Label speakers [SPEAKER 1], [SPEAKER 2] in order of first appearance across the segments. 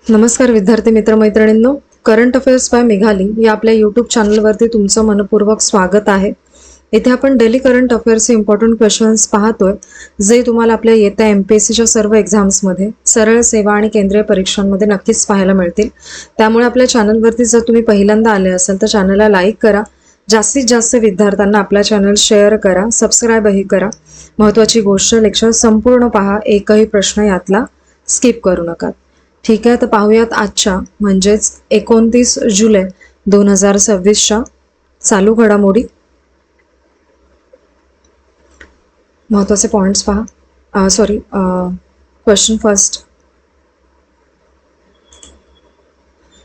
[SPEAKER 1] नमस्कार विद्यार्थी मित्रमैत्रिणींनो, current affairs bye Meghali या आपल्या यूट्यूब चॅनलवरती तुमचं मनपूर्वक स्वागत आहे. इथे आपण डेली करंट अफेअर्सचे इम्पॉर्टंट क्वेश्चन्स पाहतोय, जे तुम्हाला आपल्या येत्या एमपीएससीच्या सर्व एक्झाम्समध्ये, सरळ सेवा आणि केंद्रीय परीक्षांमध्ये नक्कीच पाहायला मिळतील. त्यामुळे आपल्या चॅनलवरती जर तुम्ही पहिल्यांदा आले असाल तर चॅनलला लाईक करा, जास्तीत जास्त विद्यार्थ्यांना आपला चॅनल शेअर करा, सबस्क्राईबही करा. महत्त्वाची गोष्ट, लेक्चर संपूर्ण पहा, एकही प्रश्न यातला स्किप करू नका. ठीक आहे, तर पाहूयात आजच्या म्हणजेच 29 जुलै 2026च्या चालू घडामोडी. महत्त्वाचे पॉइंट्स पहा. Question first.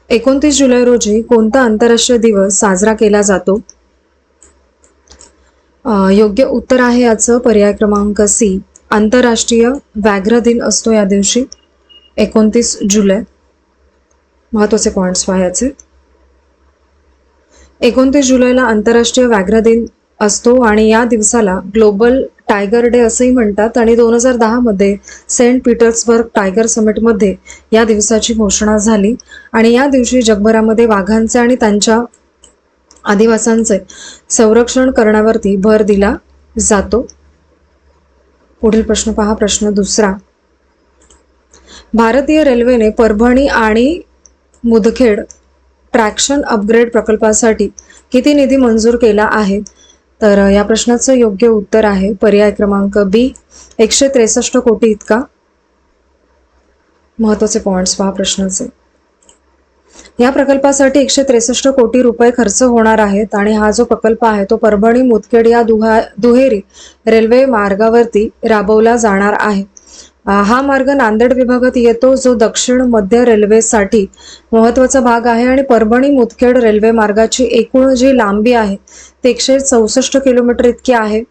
[SPEAKER 1] 29 जुलै रोजी कोणता आंतरराष्ट्रीय दिवस साजरा केला जातो? योग्य उत्तर आहे याचं पर्याय क्रमांक सी, आंतरराष्ट्रीय व्याघ्र दिन असतो या दिवशी 29 जुलै. महत्त्वाचे पॉइंट्स पहा याचे. 29 जुलैला आंतरराष्ट्रीय व्याघ्र दिन असतो आणि या दिवसाला ग्लोबल टायगर डे असंही म्हणतात. आणि 2010 मध्ये सेंट पीटर्सबर्ग टायगर समिटमध्ये या दिवसाची घोषणा झाली आणि या दिवशी जगभरामध्ये वाघांचे आणि त्यांच्या आदिवासांचे संरक्षण करण्यावरती भर दिला जातो. पुढील प्रश्न पहा. प्रश्न दुसरा. भारतीय रेल्वेने परभणी आणि मुदखेड ट्रॅक्शन अपग्रेड प्रकल्पासाठी किती निधी मंजूर केला आहे? तर या प्रश्नाचं योग्य उत्तर आहे पर्याय क्रमांक बी, 163 कोटी इतका. महत्त्वाचे पॉइंट्स पहा प्रश्नाचे. या प्रकल्पासाठी 163 कोटी रुपये खर्च होणार आहेत आणि हा जो प्रकल्प आहे तो परभणी मुदखेड या दुहेरी रेल्वे मार्गावरती राबवला जाणार आहे. हा मार्ग नांदेड विभागात येतो, जो दक्षिण मध्य रेल्वेसाठी महत्त्वाचा भाग आहे आणि परभणी मुदखेड रेल्वे मार्गाची एकूण जी लांबी आहे ते 164 किलोमीटर इतकी आहे.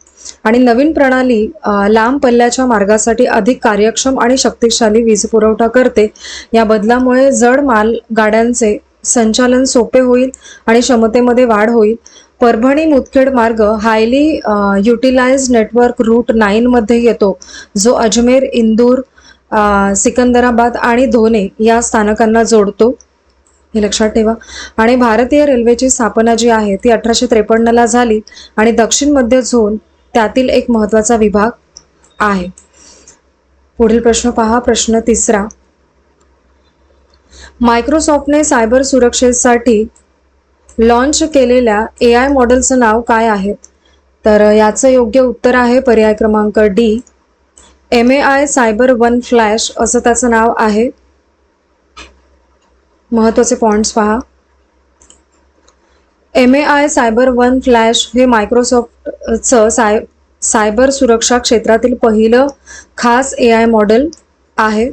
[SPEAKER 1] आणि नवीन प्रणाली लांब पल्ल्याच्या मार्गासाठी अधिक कार्यक्षम आणि शक्तिशाली वीज पुरवठा करते. या बदलामुळे जड माल गाड्यांचे संचालन सोपे होईल आणि क्षमतेमध्ये वाढ होईल. परभणी मुदखेड मार्ग हायली युटिलाइज्ड नेटवर्क रूट 9 मध्ये येतो, जो अजमेर, इंदूर, सिकंदराबाद आणि धोने या स्थानकांना जोडतो. हे लक्षात ठेवा. आणि भारतीय रेल्वेची स्थापना जी आहे ती 1853ला झाली आणि दक्षिण मध्य झोन त्यातील एक महत्त्वाचा विभाग आहे. पुढील प्रश्न पहा. प्रश्न तिसरा. मायक्रोसॉफ्टने सायबर सुरक्षेसाठी लॉन्च केलेल्या AI मॉडेलचं नाव काय आहे? तर याचं योग्य उत्तर आहे पर्याय क्रमांक D, MAI cyber one flash असं त्याचं नाव आहे. महत्त्वाचे पॉइंट्स पहा. MAI सायबर वन फ्लॅश हे मायक्रोसॉफ्टचं सायबर सुरक्षा क्षेत्रातील पहिलं खास AI मॉडेल आहे.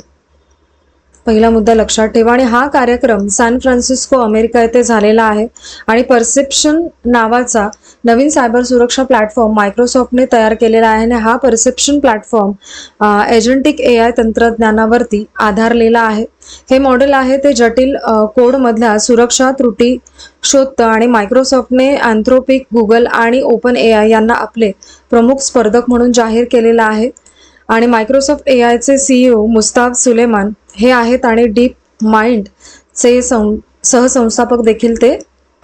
[SPEAKER 1] पहिला मुद्दा लक्षात ठेवा. आणि हा कार्यक्रम सॅन फ्रान्सिस्को अमेरिका येथे झालेला आहे आणि परसेप्शन नावाचा नवीन सायबर सुरक्षा प्लॅटफॉर्म मायक्रोसॉफ्टने तयार केलेला आहे आणि हा परसेप्शन प्लॅटफॉर्म एजंटिक AI तंत्रज्ञानावरती आधारलेला आहे. हे मॉडेल आहे ते जटिल कोडमधल्या सुरक्षा त्रुटी शोधतं आणि मायक्रोसॉफ्टने अँथ्रोपिक, गुगल आणि ओपन AI यांना आपले प्रमुख स्पर्धक म्हणून जाहीर केलेला आहे. आणि मायक्रोसॉफ्ट AIचे CEO मुस्ताफ सुलेमान हे आहेत आणि डीप माइंडचे सहसंस्थापक देखील ते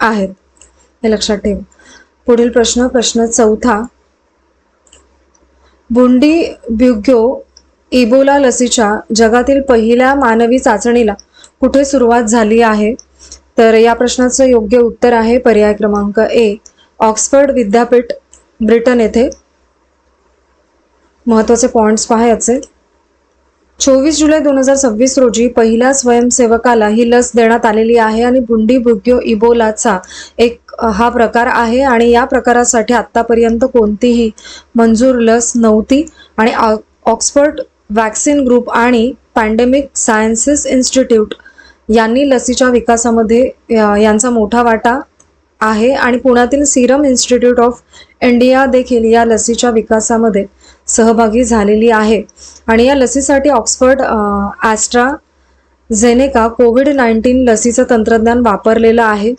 [SPEAKER 1] आहेत. हे लक्षात ठेवा. पुढील प्रश्न. प्रश्न चौथा. बुंडीब्युग्यो इबोला लसीच्या जगातील पहिल्या मानवी चाचणीला कुठे सुरुवात झाली आहे? तर या प्रश्नाचं योग्य उत्तर आहे पर्याय क्रमांक ए, ऑक्सफर्ड विद्यापीठ, ब्रिटन येथे. महत्त्वाचे पॉइंट्स पहा याचे. 24 जुलै 2026 रोजी पहिल्या स्वयंसेवकाला ही लस देण्यात आलेली आहे आणि बुंडीब्युग्यो इबोलाचा एक हा प्रकार आहे आणि या प्रकारासाठी आत्तापर्यंत कोणतीही मंजूर लस नव्हती. आणि ऑक्सफर्ड वॅक्सिन ग्रुप आणि पॅन्डेमिक सायन्सेस इन्स्टिट्यूट यांनी लसीच्या विकासामध्ये यांचा मोठा वाटा आहे आणि पुण्यातील सिरम इन्स्टिट्यूट ऑफ इंडिया देखील या लसीच्या विकासामध्ये सहभागी झालेली आहे. आणि या लसीसाठी ऑक्सफर्ड ॲस्ट्राझेनेका कोविड-19 लसीचं तंत्रज्ञान वापरलेलं आहे.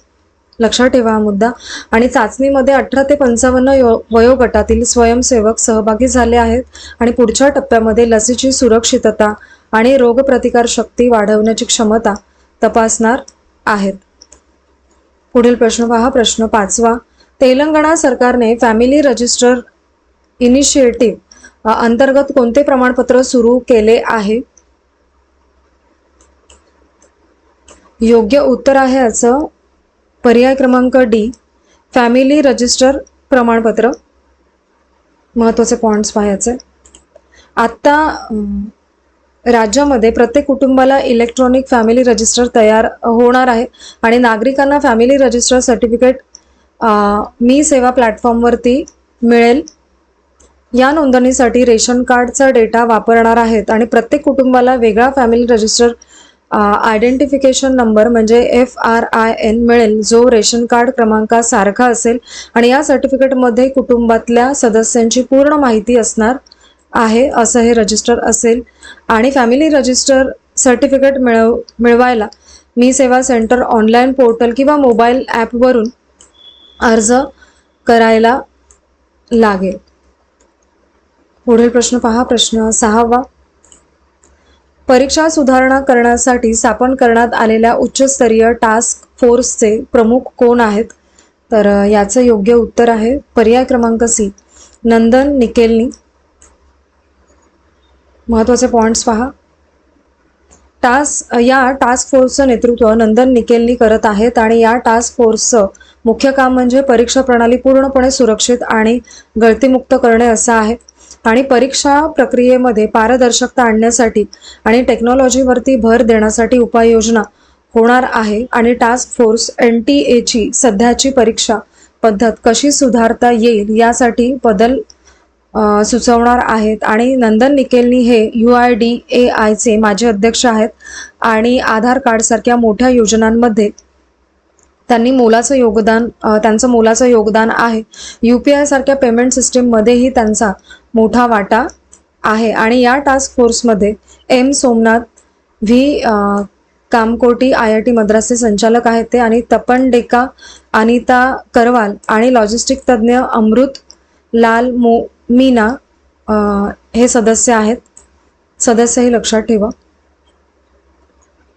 [SPEAKER 1] लक्षात ठेवा हा मुद्दा. आणि चाचणीमध्ये 18 ते 55 वयोगटातील स्वयंसेवक सहभागी झाले आहेत आणि पुढच्या टप्प्यामध्ये लसीची सुरक्षितता आणि रोगप्रतिकार शक्ती वाढवण्याची क्षमता तपासणार आहेत. पुढील प्रश्न पहा, प्रश्न 5वा. तेलंगणा सरकारने फॅमिली रजिस्टर इनिशिएटिव्ह अंतर्गत कोणते प्रमाणपत्र सुरू केले आहे? योग्य उत्तर आहे याचं पर्याय क्रमांक डी, फॅमिली रजिस्टर प्रमाणपत्र. महत्त्वाचे पॉइंट्स पाहायचे. आत्ता राज्यामध्ये प्रत्येक कुटुंबाला इलेक्ट्रॉनिक फॅमिली रजिस्टर तयार होणार आहे आणि नागरिकांना फॅमिली रजिस्टर सर्टिफिकेट मी सेवा प्लॅटफॉर्मवरती मिळेल. या नोंदणीसाठी रेशन कार्डचा डेटा वापरणार आहेत आणि प्रत्येक कुटुंबाला वेगळा फॅमिली रजिस्टर आयडेंटिफिकेशन नंबर म्हणजे FRIN मिळेल, जो रेशन कार्ड क्रमांकासारखा असेल आणि या सर्टिफिकेटमध्ये कुटुंबातल्या सदस्यांची पूर्ण माहिती असणार आहे असं हे रजिस्टर असेल. आणि फॅमिली रजिस्टर सर्टिफिकेट मिळवायला मी सेवा सेंटर ऑनलाईन पोर्टल किंवा मोबाईल ॲपवरून अर्ज करायला लागेल. पुढील प्रश्न पहा, प्रश्न 6वा. परीक्षा सुधारणा करण्यासाठी स्थापन करण्यात आलेल्या उच्चस्तरीय टास्क फोर्सचे प्रमुख कोण आहेत? तर याचं योग्य उत्तर आहे पर्याय क्रमांक सी, नंदन निकेलनी. महत्त्वाचे पॉइंट्स पहा. या टास्क फोर्सचं नेतृत्व नंदन निकेलनी करत आहेत आणि या टास्क फोर्सचं मुख्य काम म्हणजे परीक्षा प्रणाली पूर्णपणे सुरक्षित आणि गळतीमुक्त करणे असं आहे. आणि परीक्षा प्रक्रियेमध्ये पारदर्शकता आणण्यासाठी आणि टेक्नॉलॉजीवरती भर देण्यासाठी उपाययोजना होणार आहे. आणि टास्क फोर्स NTA सध्याची परीक्षा पद्धत कशी सुधारता येईल यासाठी बदल सुचवणार आहेत. आणि नंदन निकेलनी हे UIDAIचे माजी अध्यक्ष आहेत आणि आधार कार्डसारख्या मोठ्या योजनांमध्ये त्यांचं मोलाचं योगदान आहे. UPI सारख्या पेमेंट सिस्टीममध्येही त्यांचा मोठा वाटा आहे. आणि या टास्क फोर्समध्ये M Somnath, V Kamakoti IIT मद्रासचे संचालक आहेत ते, आणि तपन डेका, अनिता करवाल आणि लॉजिस्टिक तज्ज्ञ अमृत लाल मीना हे सदस्य आहेत. सदस्यही लक्षात ठेवा.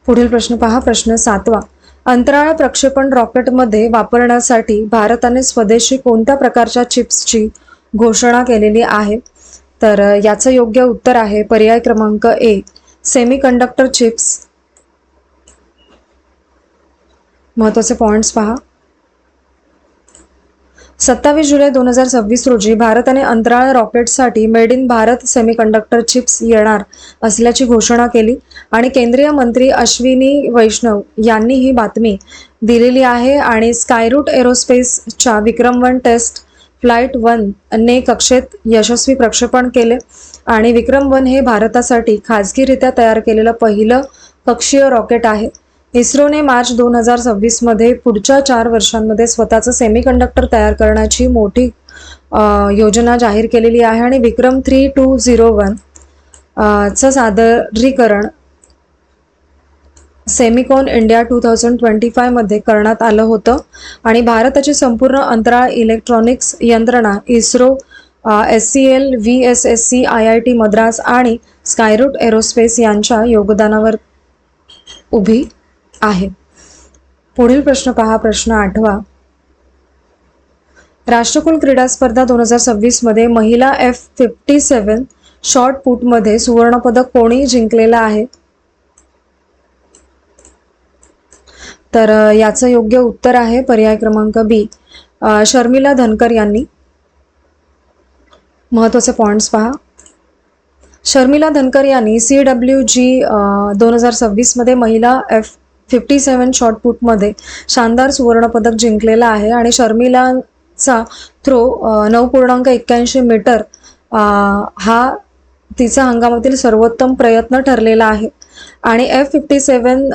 [SPEAKER 1] पुढील प्रश्न पहा, प्रश्न 7वा. अंतराळ प्रक्षेपण रॉकेटमध्ये वापरण्यासाठी भारताने स्वदेशी कोणत्या प्रकारच्या चिप्सची घोषणा केलेली आहे? तर याचं योग्य उत्तर आहे पर्याय क्रमांक ए, सेमीकंडक्टर चिप्स. महत्त्वाचे पॉइंट्स पहा. 27 जुलै 2026 रोजी भारताने अंतराळ रॉकेटसाठी made in Bharat semiconductor chips येणार असल्याची घोषणा केली आणि केंद्रीय मंत्री अश्विनी वैष्णव यांनी ही बातमी दिलेली आहे. आणि स्कायरूट एरोस्पेसच्या विक्रम-1 टेस्ट फ्लाईट 1 ने कक्षेत यशस्वी प्रक्षेपण केले आणि विक्रम-1 हे भारतासाठी खाजगीरित्या तयार केलेलं पहिलं कक्षीय रॉकेट आहे. इस्रोने मार्च 2026 मध्ये पुढच्या 4 वर्षांमध्ये स्वतःचं सेमीकंडक्टर तयार करण्याची मोठी योजना जाहीर केलेली आहे. आणि विक्रम 3201 चं सादरीकरण सेमिकॉन इंडिया 2025 मध्ये करण्यात आलं होतं. आणि भारताची संपूर्ण अंतराळ इलेक्ट्रॉनिक्स यंत्रणा ISRO, SCL, VSSC, IIT Madras आणि स्कायरूट एरोस्पेस यांच्या योगदानावर उभी आहे. पुढील प्रश्न पहा, प्रश्न 8वा. राष्ट्रकुल क्रीडा स्पर्धा 2026 मध्ये महिला F57 शॉर्ट पुटमध्ये सुवर्णपदक कोणी जिंकलेलं आहे? तर याचं योग्य उत्तर आहे पर्याय क्रमांक बी, शर्मिला धनकर यांनी. महत्त्वाचे पॉइंट्स पहा. शर्मिला धनकर यांनी CWG 2026 मध्ये महिला F57 शॉर्ट पुटमध्ये शानदार सुवर्णपदक जिंकलेला आहे. आणि शर्मिलाचा थ्रो 9.81 मीटर हा तिचा हंगामातील सर्वोत्तम प्रयत्न ठरलेला आहे. आणि F57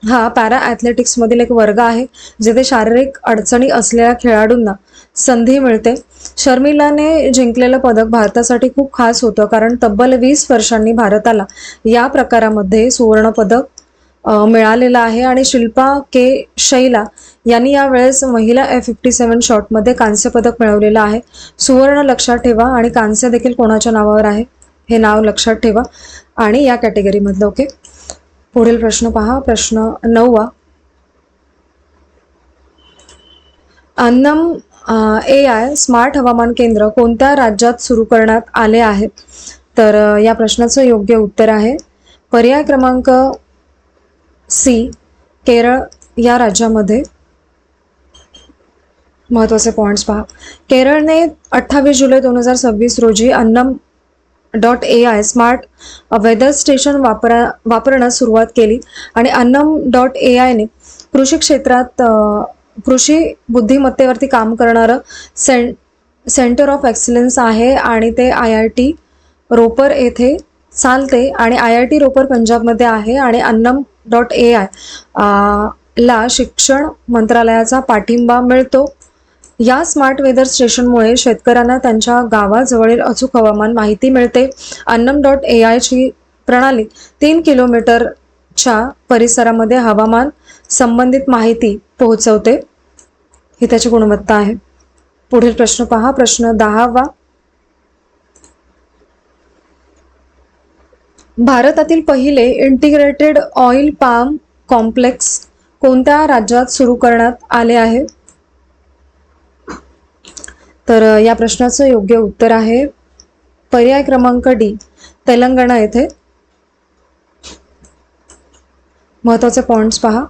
[SPEAKER 1] हा पॅरा ॲथलेटिक्समधील एक वर्ग आहे जिथे शारीरिक अडचणी असलेल्या खेळाडूंना संधी मिळते. शर्मिलाने जिंकलेलं पदक भारतासाठी खूप खास होतं कारण तब्बल 20 वर्षांनी भारताला या प्रकारामध्ये सुवर्णपदक मिळालेला आहे. आणि शिल्पा के शैला यांनी यावेळेस महिला F57 शॉटमध्ये कांस्य पदक मिळवलेलं आहे. सुवर्ण लक्षात ठेवा आणि कांस्य देखील कोणाच्या नावावर आहे हे नाव लक्षात ठेवा. आणि या कॅटेगरीमधलं. ओके, पुढील प्रश्न पहा, प्रश्न 9वा. अन्नम AI स्मार्ट हवामान केंद्र कोणत्या राज्यात सुरू करण्यात आले आहे? तर या प्रश्नाचं योग्य उत्तर आहे पर्याय क्रमांक सी, केरळ या राज्यामध्ये. महत्त्वाचे पॉइंट्स पहा. केरळने 28 जुलै 2026 रोजी अन्नम.AI स्मार्ट वेदर स्टेशन वापरण्यास सुरुवात केली आणि अन्नम.AI ने कृषी क्षेत्रात कृषी बुद्धिमत्तेवरती काम करणारं सेंटर ऑफ एक्सलन्स आहे आणि ते IIT रोपर येथे चालते आणि IIT रोपर पंजाबमध्ये आहे आणि अन्नम.AI ला शिक्षण मंत्रालयाचा पाठिंबा मिळतो. या स्मार्ट वेदर स्टेशनमुळे शेतकऱ्यांना त्यांच्या गावाजवळील अचूक हवामान माहिती मिळते. अन्नम.AI ची प्रणाली 3 किलोमीटरच्या परिसरामध्ये हवामान संबंधित माहिती पोहोचवते. ही त्याची गुणवत्ता आहे. पुढील प्रश्न पहा, प्रश्न 10वा. भारतातील पहिले इंटिग्रेटेड ऑइल पाम कॉम्प्लेक्स कोणत्या राज्यात सुरू करण्यात आले आहे? तर या प्रश्नाचं योग्य उत्तर आहे पर्याय क्रमांक डी, तेलंगणा येथे. महत्त्वाचे पॉइंट्स पहा.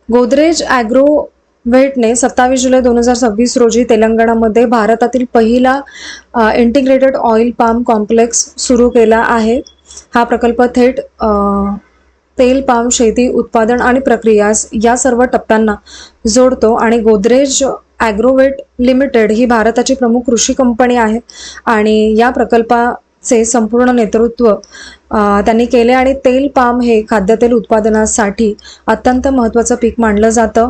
[SPEAKER 1] गोदरेज ॲग्रोवेटने 27 जुलै 2026 रोजी तेलंगणामध्ये भारतातील पहिला इंटिग्रेटेड ऑइल पाम कॉम्प्लेक्स सुरू केला आहे. हा प्रकल्प थेट तेल पाम शेती, उत्पादन आणि प्रक्रिया या सर्व टप्प्यांना जोडतो आणि गोदरेज ॲग्रोवेट लिमिटेड ही भारताची प्रमुख कृषी कंपनी आहे आणि या प्रकल्पाचे संपूर्ण नेतृत्व त्यांनी केले आणि तेल पाम हे खाद्यतेल उत्पादनासाठी अत्यंत महत्त्वाचं पीक मानलं जातं.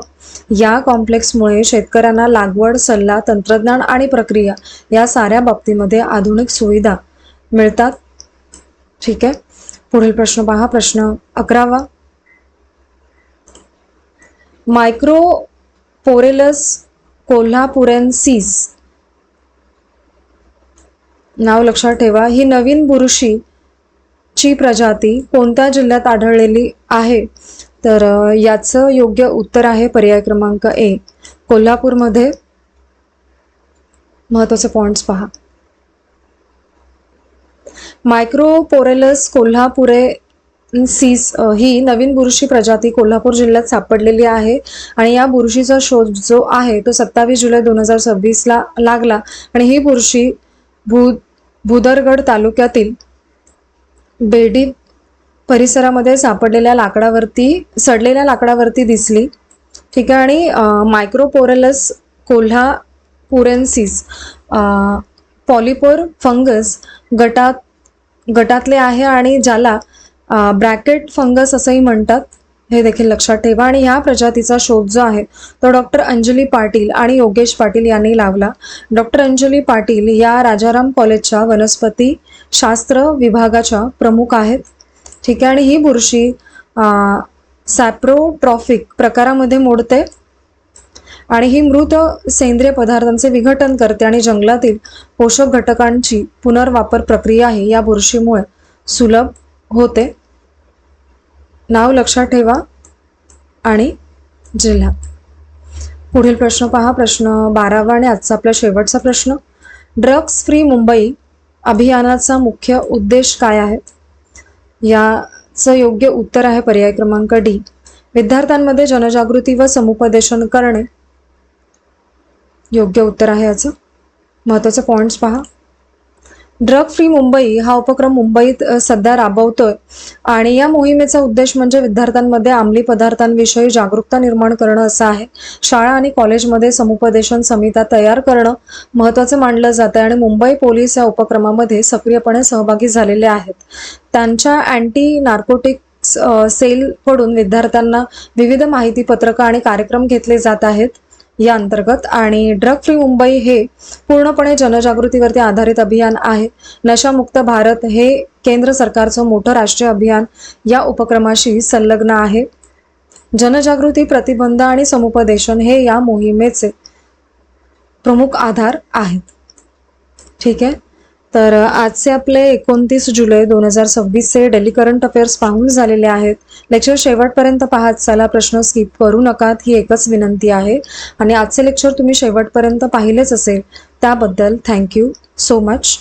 [SPEAKER 1] या कॉम्प्लेक्समुळे शेतकऱ्यांना लागवड, सल्ला, तंत्रज्ञान आणि प्रक्रिया या साऱ्या बाबतीमध्ये आधुनिक सुविधा मिळतात. ठीक आहे, पुढील प्रश्न पहा, प्रश्न 11वा. मायक्रोपोरेलस कोल्हापुरेन्सिस नाव लक्षात ठेवा. ही नवीन बुरशीची प्रजाती कोणत्या जिल्ह्यात आढळलेली आहे? तर याचं योग्य उत्तर आहे पर्याय क्रमांक ए, कोल्हापूरमध्ये. महत्त्वाचे पॉइंट्स पहा. मायक्रोपोरेलस कोल्हापुरेन्सिस ही नवीन बुरशी प्रजाती कोल्हापूर जिल्ह्यात सापडलेली आहे आणि या बुरशीचा शोध जो आहे तो 27 जुलै 2026 ला लागला आणि ही बुरशी भुदरगड तालुक्यातील बेडी परिसरामध्ये सापडलेल्या सडलेल्या लाकडावरती दिसली. ठीक आहे, आणि मायक्रोपोरेलस कोल्हापुरेन्सिस पॉलिपोर फंगस गटातले आहे आणि ज्याला ब्रॅकेट फंगस असंही म्हणतात, हे देखील लक्षात ठेवा. आणि ह्या प्रजातीचा शोध जो आहे तो डॉक्टर अंजली पाटील आणि योगेश पाटील यांनी लावला. डॉक्टर अंजली पाटील या राजाराम कॉलेजच्या वनस्पती शास्त्र विभागाच्या प्रमुख आहेत. ठीक आहे, आणि ही बुरशी सॅप्रोट्रॉफिक प्रकारामध्ये मोडते आणि ही मृत सेंद्रिय पदार्थांचे विघटन करते आणि जंगलातील पोषक घटकांची पुनर्वापर प्रक्रिया ही या बुरशीमुळे सुलभ होते. नाव लक्षात ठेवा आणि जिल्हा. पुढील प्रश्न पहा, प्रश्न 12वा आणि आजचा आपला शेवटचा प्रश्न. ड्रग्स फ्री मुंबई अभियानाचा मुख्य उद्देश काय आहे? याचं योग्य उत्तर आहे पर्याय क्रमांक डी, विद्यार्थ्यांमध्ये जनजागृती व समुपदेशन करणे. योग्य उत्तर आहे याचं. महत्त्वाचे पॉइंट्स पहा. ड्रग फ्री मुंबई हा उपक्रम मुंबईत सध्या राबवतोय आणि या मोहिमेचा उद्देश म्हणजे विद्यार्थ्यांमध्ये अंमली पदार्थांविषयी जागरूकता निर्माण करणं असा आहे. शाळा आणि कॉलेजमध्ये समुपदेशन समित्या तयार करणं महत्त्वाचं मानलं जातं आणि मुंबई पोलीस या उपक्रमामध्ये सक्रियपणे सहभागी झालेले आहेत. त्यांच्या अँटी नार्कोटिक्स सेलकडून विद्यार्थ्यांना विविध माहिती पत्रकं आणि कार्यक्रम घेतले जात आहेत या अंतर्गत. आणि ड्रग फ्री मुंबई हे पूर्णपणे जनजागृतीवरती आधारित अभियान आहे. नशामुक्त भारत हे केंद्र सरकारचं मोठं राष्ट्रीय अभियान या उपक्रमाशी संलग्न आहे. जनजागृती, प्रतिबंध आणि समुपदेशन हे या मोहिमेचे प्रमुख आधार आहेत. ठीक आहे. तर आजचे आपले 29 जुलै 2026चे डेली करंट अफेअर्स पाहून झालेले आहेत. लेक्चर शेवटपर्यंत पाहत चला, प्रश्न स्किप करू नका, ही एकच विनंती आहे. आणि आजचे लेक्चर तुम्ही शेवटपर्यंत पाहिलेच असेल त्याबद्दल थँक्यू सो मच.